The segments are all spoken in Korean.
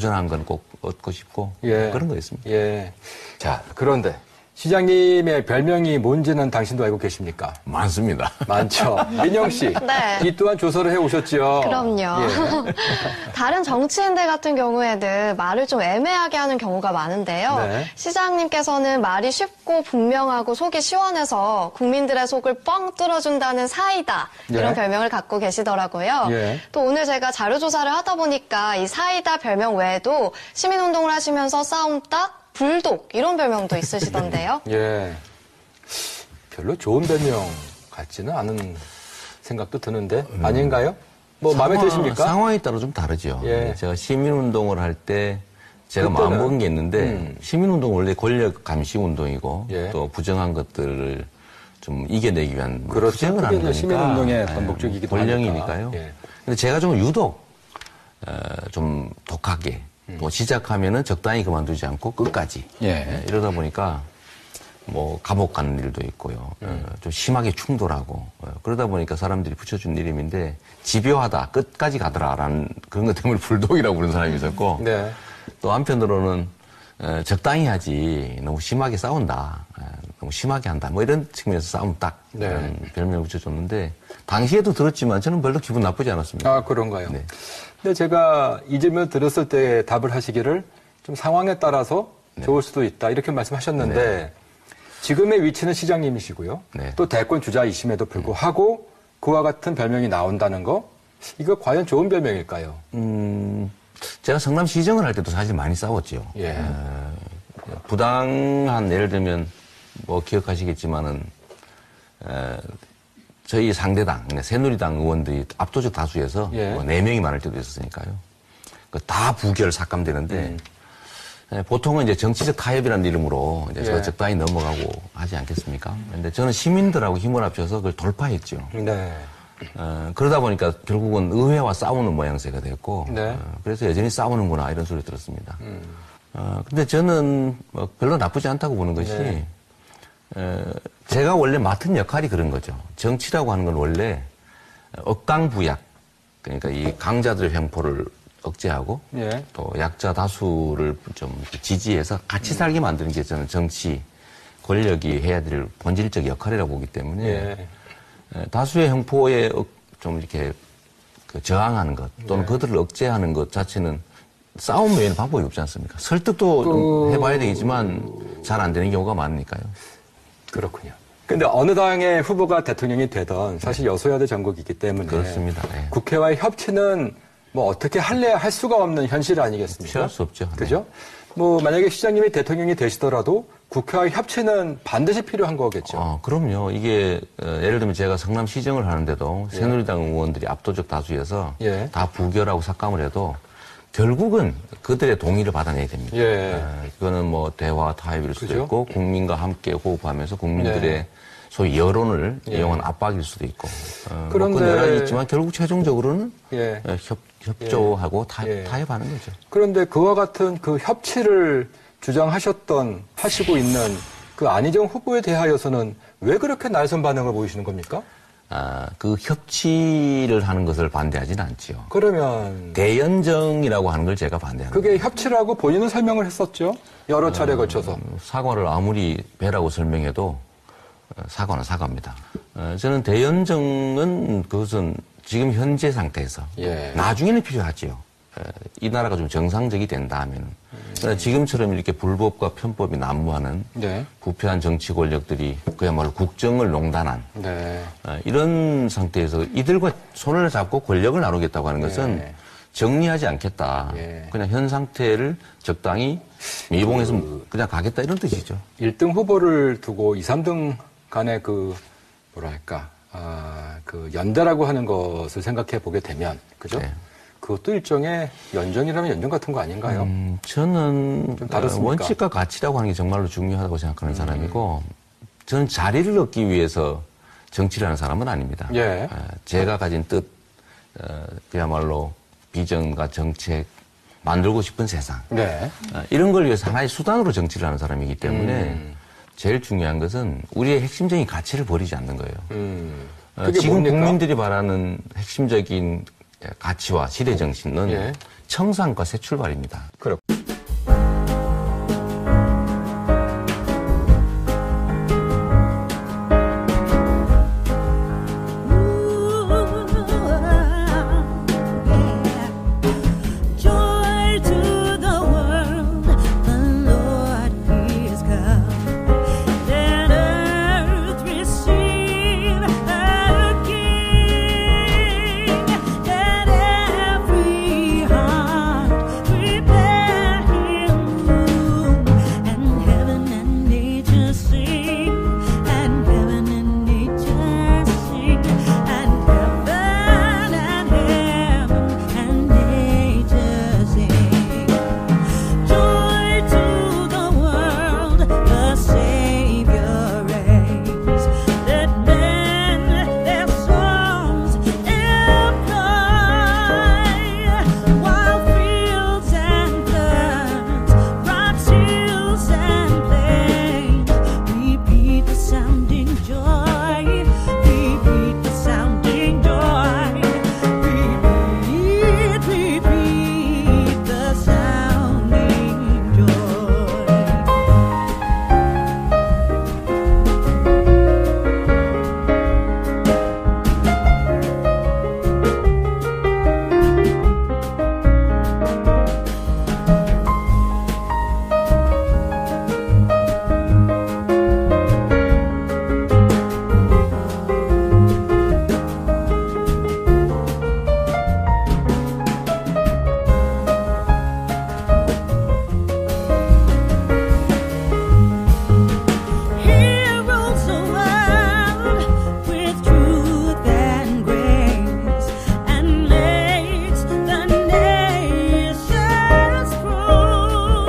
도전한 건 꼭 얻고 싶고 예. 그런 거였습니다. 예. 자, 그런데 시장님의 별명이 뭔지는 당신도 알고 계십니까? 많습니다. 많죠. 민영 씨. 네. 이 또한 조사를 해 오셨죠. 그럼요. 예. 다른 정치인들 같은 경우에는 말을 좀 애매하게 하는 경우가 많은데요. 네. 시장님께서는 말이 쉽고 분명하고 속이 시원해서 국민들의 속을 뻥 뚫어준다는 사이다. 이런 예. 별명을 갖고 계시더라고요. 예. 또 오늘 제가 자료조사를 하다 보니까 이 사이다 별명 외에도 시민운동을 하시면서 싸움딱, 불독 이런 별명도 있으시던데요. 예. 별로 좋은 별명 같지는 않은 생각도 드는데 아닌가요? 뭐 마음에 드십니까? 상황에 따라 좀 다르죠. 예. 제가 시민운동을 할 때 제가 그때는- 마음 먹은 게 있는데 시민운동 원래 권력 감시 운동이고 예. 또 부정한 것들을 좀 이겨내기 위한 그렇죠. 투쟁을 그게 하는 이제 거니까 시민운동의 전복적이기도 권력이니까요. 하니까. 예. 근데 제가 좀 유독 좀 독하게 또 시작하면은 적당히 그만두지 않고 끝까지 예. 이러다 보니까 뭐 감옥 가는 일도 있고요. 좀 심하게 충돌하고 그러다 보니까 사람들이 붙여준 이름인데 집요하다 끝까지 가더라라는 그런 것 때문에 불독이라고 부르는 사람이 있었고 네. 또 한편으로는 적당히 하지 너무 심하게 싸운다 너무 심하게 한다 뭐 이런 측면에서 싸움 딱 네. 이런 별명을 붙여줬는데 당시에도 들었지만 저는 별로 기분 나쁘지 않았습니다. 아, 그런가요? 네. 근데 제가 이 질문 들었을 때 답을 하시기를 좀 상황에 따라서 좋을 수도 있다 이렇게 말씀하셨는데 지금의 위치는 시장님이시고요. 네. 또 대권 주자이심에도 불구하고 그와 같은 별명이 나온다는 거 이거 과연 좋은 별명일까요? 제가 성남시정을 할 때도 사실 많이 싸웠죠. 예. 부당한 예를 들면 뭐 기억하시겠지만은 저희 상대당 새누리당 의원들이 압도적 다수에서 예. 뭐 4명이 많을 때도 있었으니까요. 다 부결 삭감되는데 보통은 이제 정치적 타협이라는 이름으로 이제 예. 적당히 넘어가고 하지 않겠습니까? 근데 저는 시민들하고 힘을 합쳐서 그걸 돌파했죠. 네. 그러다 보니까 결국은 의회와 싸우는 모양새가 됐고, 네. 그래서 여전히 싸우는구나 이런 소리 들었습니다. 근데 저는 뭐 별로 나쁘지 않다고 보는 것이, 네. 제가 원래 맡은 역할이 그런 거죠. 정치라고 하는 건 원래 억강부약, 그러니까 이 강자들의 횡포를 억제하고, 예. 또 약자 다수를 좀 지지해서 같이 살게 만드는 게 저는 정치, 권력이 해야 될 본질적 역할이라고 보기 때문에, 예. 다수의 형포에 좀 이렇게 저항하는 것 또는 네. 그들을 억제하는 것 자체는 싸움 외에는 방법이 없지 않습니까? 설득도 좀 해봐야 되겠지만 잘 안 되는 경우가 많으니까요. 그렇군요. 근데 어느 당의 후보가 대통령이 되던 사실 여소야대 전국이기 때문에 그렇습니다. 네. 국회와의 협치는 뭐 어떻게 할래야 할 수가 없는 현실 아니겠습니까? 피할 수 없죠. 네. 그죠? 뭐 만약에 시장님이 대통령이 되시더라도 국회와의 협치는 반드시 필요한 거겠죠. 그럼요. 이게 예를 들면 제가 성남시정을 하는데도 새누리당 의원들이 압도적 다수여서 예. 다 부결하고 삭감을 해도 결국은 그들의 동의를 받아내야 됩니다. 예. 이거는 뭐 대화 타협일 수도 그죠? 있고 국민과 함께 호흡하면서 국민들의 네. 소위 여론을 예. 이용한 압박일 수도 있고 그런데- 그런 여러 가지 있지만 결국 최종적으로는 예. 협조하고 예. 타협하는 거죠. 그런데 그와 같은 그 협치를 하시고 있는 그 안희정 후보에 대하여서는 왜 그렇게 날선 반응을 보이시는 겁니까? 그 협치를 하는 것을 반대하지는 않지요. 그러면 대연정이라고 하는 걸 제가 반대합니다. 그게 협치라고 본인은 설명을 했었죠. 여러 차례 걸쳐서. 사과를 아무리 배라고 설명해도 사과는 사과입니다. 저는 대연정은 그것은 지금 현재 상태에서 예. 나중에는 필요하지요. 이 나라가 좀 정상적이 된다 하면은. 그러나 지금처럼 이렇게 불법과 편법이 난무하는 네. 부패한 정치 권력들이 그야말로 국정을 농단한 네. 이런 상태에서 이들과 손을 잡고 권력을 나누겠다고 하는 것은 예. 정리하지 않겠다. 예. 그냥 현 상태를 적당히 미봉해서 그냥 가겠다 이런 뜻이죠. 1등 후보를 두고 2, 3등 간의 그 연대라고 하는 것을 생각해 보게 되면, 그죠? 네. 그것도 일종의 연정이라면 연정 같은 거 아닌가요? 저는 좀 다르습니까? 원칙과 가치라고 하는 게 정말로 중요하다고 생각하는 사람이고 저는 자리를 얻기 위해서 정치를 하는 사람은 아닙니다. 예. 제가 가진 뜻, 그야말로 비전과 정책, 만들고 싶은 세상 네. 이런 걸 위해서 하나의 수단으로 정치를 하는 사람이기 때문에 제일 중요한 것은 우리의 핵심적인 가치를 버리지 않는 거예요. 그게 지금 뭡니까? 국민들이 바라는 핵심적인 가치와 시대 정신은 예. 청산과 새 출발입니다. 그래. Joy to the world, the Lord is come. Let earth receive her King. Let every heart prepare Him room, and heaven and nature sing, and heaven and nature sing, and heaven and nature sing. Joy to the world, the Savior reigns. Let men their songs employ, while fields and floods, rocks, hills and plains, repeat the sounding joy, repeat the sounding joy, repeat the sounding joy. Heroes around with truth and grace, and makes the nations prove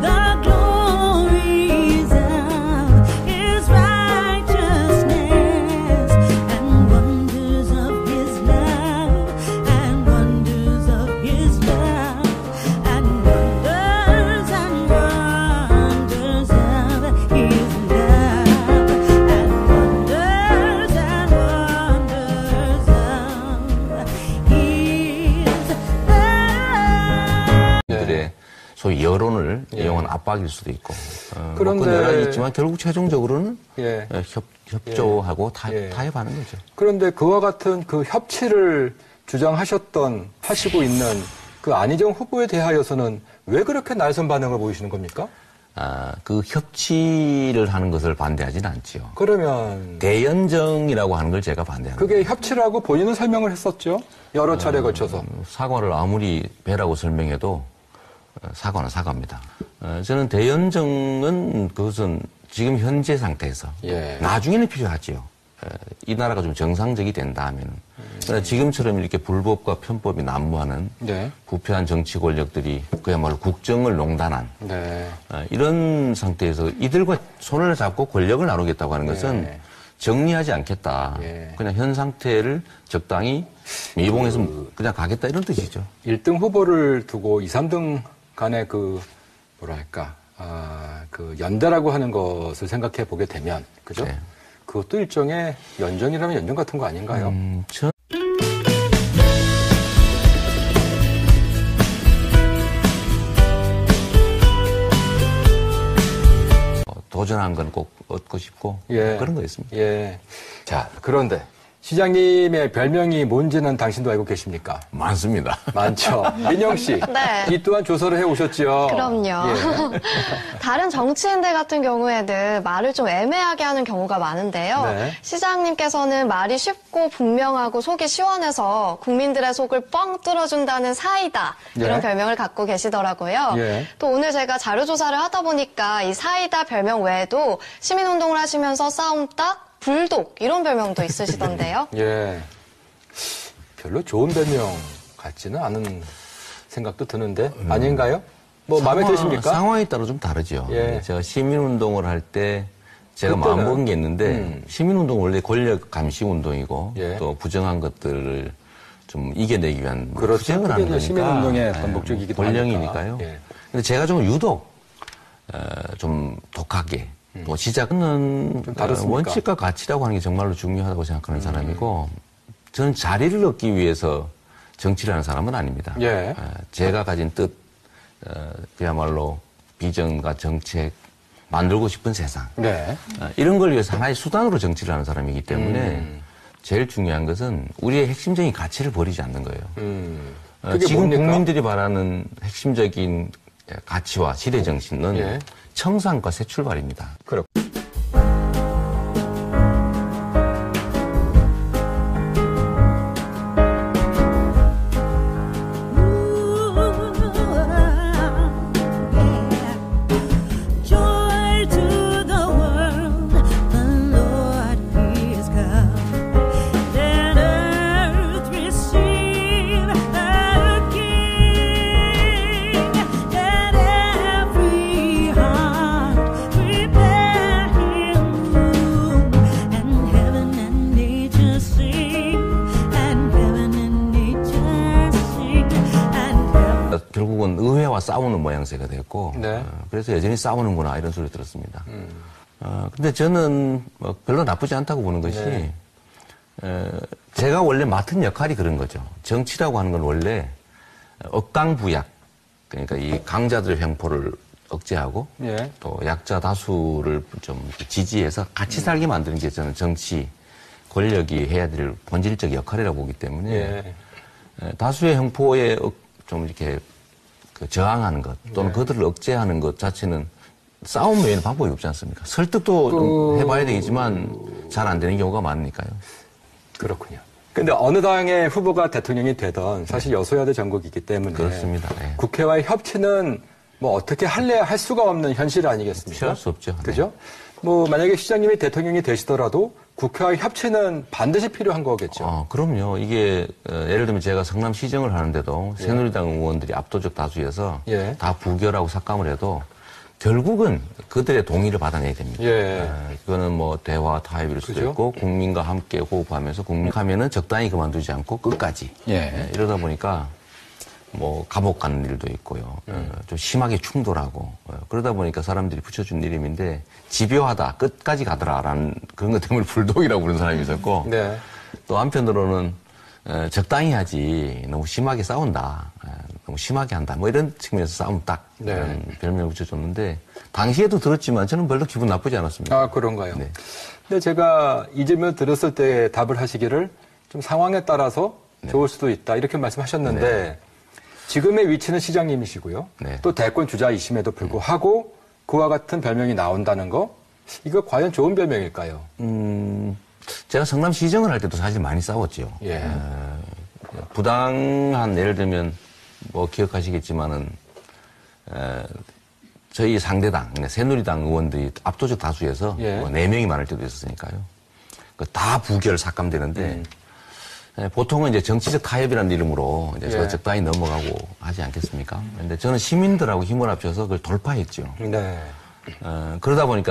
the glories of His righteousness, and wonders of His love, and wonders of His love, and wonders of His love, and wonders of His love. 들의 소위 여론을 예. 이용한 압박일 수도 있고 그런데- 뭐 여러 가지 있지만 결국 최종적으로는 예. 협조하고 예. 타협하는 거죠. 그런데 그와 같은 그 협치를 하시고 있는 그 안희정 후보에 대하여서는 왜 그렇게 날선 반응을 보이시는 겁니까? 그 협치를 하는 것을 반대하지는 않지요. 그러면 대연정이라고 하는 걸 제가 반대하는 그게 거예요. 협치라고 본인은 설명을 했었죠. 여러 차례 거쳐서. 사과를 아무리 배라고 설명해도 사과는 사과입니다. 저는 대연정은 그것은 지금 현재 상태에서 예. 나중에는 필요하지요. 이 나라가 좀 정상적이 된다면. 그러나 지금처럼 이렇게 불법과 편법이 난무하는 네. 부패한 정치 권력들이 그야말로 국정을 농단한 네. 이런 상태에서 이들과 손을 잡고 권력을 나누겠다고 하는 것은 네. 정리하지 않겠다. 예. 그냥 현 상태를 적당히 미봉해서 그냥 가겠다 이런 뜻이죠. 1등 후보를 두고 2, 3등 간의 그 연대라고 하는 것을 생각해 보게 되면, 그죠? 네. 그것도 일종의 연정이라면 연정 같은 거 아닌가요? 도전한 건 꼭 얻고 싶고 예. 그런 거 있습니다. 예. 자, 그런데 시장님의 별명이 뭔지는 당신도 알고 계십니까? 많습니다. 많죠. 민영 씨. 네. 이 또한 조사를 해 오셨죠? 그럼요. 예. 다른 정치인들 같은 경우에는 말을 좀 애매하게 하는 경우가 많은데요. 네. 시장님께서는 말이 쉽고 분명하고 속이 시원해서 국민들의 속을 뻥 뚫어준다는 사이다. 이런 예. 별명을 갖고 계시더라고요. 예. 또 오늘 제가 자료조사를 하다 보니까 이 사이다 별명 외에도 시민운동을 하시면서 싸움딱, 불독 이런 별명도 있으시던데요. 예. 별로 좋은 별명 같지는 않은 생각도 드는데 아닌가요? 뭐 마음에 드십니까? 상황에 따라 좀 다르죠. 예. 제가 시민운동을 할 때 제가 그때는- 마음먹은 게 있는데 시민운동 원래 권력 감시 운동이고 예. 또 부정한 것들을 좀 이겨내기 위한 그렇죠. 투쟁을 하는 그게 거니까 이제 시민운동의 어떤 목적이기도 권력이니까요. 하니까. 예. 근데 제가 좀 유독 좀 독하게 또 시작은 좀 다르습니까? 원칙과 가치라고 하는 게 정말로 중요하다고 생각하는 사람이고 저는 자리를 얻기 위해서 정치를 하는 사람은 아닙니다. 예. 제가 가진 뜻, 그야말로 비전과 정책, 만들고 싶은 세상. 네. 이런 걸 위해서 하나의 수단으로 정치를 하는 사람이기 때문에 제일 중요한 것은 우리의 핵심적인 가치를 버리지 않는 거예요. 그게 지금 뭡니까? 국민들이 바라는 핵심적인 가치와 시대 정신은 예. 청산과 새 출발입니다. 그렇고. Joy to the world, the Lord is come. Let earth receive her King. Let every heart prepare Him room, and heaven and nature sing, and heaven and nature sing, and heaven. 결국은 의회와 싸우는 모양새가 됐고, 네. 그래서 여전히 싸우는구나 이런 소리 들었습니다. 근데 저는 뭐 별로 나쁘지 않다고 보는 것이, 네. 제가 원래 맡은 역할이 그런 거죠. 정치라고 하는 건 원래 억강부약, 그러니까 이 강자들의 횡포를 억제하고 예. 또 약자 다수를 좀 지지해서 같이 살게 만드는 게 저는 정치, 권력이 해야 될 본질적 역할이라고 보기 때문에 예. 다수의 횡포에 좀 이렇게 저항하는 것 또는 네. 그들을 억제하는 것 자체는 싸움 외에는 방법이 없지 않습니까? 설득도 좀 해봐야 되겠지만 잘 안 되는 경우가 많으니까요. 그렇군요. 근데 어느 당의 후보가 대통령이 되던 사실 여소야대 전국이기 때문에 그렇습니다. 네. 국회와의 협치는 뭐 어떻게 할래야 할 수가 없는 현실 아니겠습니까? 피할 수 없죠. 네. 그죠? 뭐 만약에 시장님이 대통령이 되시더라도 국회와의 협치는 반드시 필요한 거겠죠. 그럼요. 이게 예를 들면 제가 성남시정을 하는데도 새누리당 의원들이 압도적 다수여서 예. 다 부결하고 삭감을 해도 결국은 그들의 동의를 받아내야 됩니다. 예. 이거는 뭐 대화 타협일 수도 그죠? 있고 국민과 함께 호흡하면서 국민하면은 적당히 그만두지 않고 끝까지. 예. 이러다 보니까 뭐 감옥 가는 일도 있고요. 좀 심하게 충돌하고 그러다 보니까 사람들이 붙여준 이름인데 집요하다 끝까지 가더라라는 그런 것 때문에 불독이라고 부르는 사람이 있었고 네. 또 한편으로는 적당히 하지 너무 심하게 싸운다. 너무 심하게 한다. 뭐 이런 측면에서 싸움 딱 네. 이런 별명을 붙여줬는데 당시에도 들었지만 저는 별로 기분 나쁘지 않았습니다. 아, 그런가요? 네. 근데 제가 이재명 들었을 때 답을 하시기를 좀 상황에 따라서 좋을 수도 있다 이렇게 말씀하셨는데 지금의 위치는 시장님이시고요. 네. 또 대권 주자이심에도 불구하고 그와 같은 별명이 나온다는 거 이거 과연 좋은 별명일까요? 제가 성남시정을 할 때도 사실 많이 싸웠죠. 예. 부당한 예를 들면 뭐 기억하시겠지만은 저희 상대당 새누리당 의원들이 압도적 다수여서 예. 뭐 4명이 많을 때도 있었으니까요. 다 부결 삭감되는데 보통은 이제 정치적 타협이라는 이름으로 이제 예. 적당히 넘어가고 하지 않겠습니까? 근데 저는 시민들하고 힘을 합쳐서 그걸 돌파했죠. 네. 그러다 보니까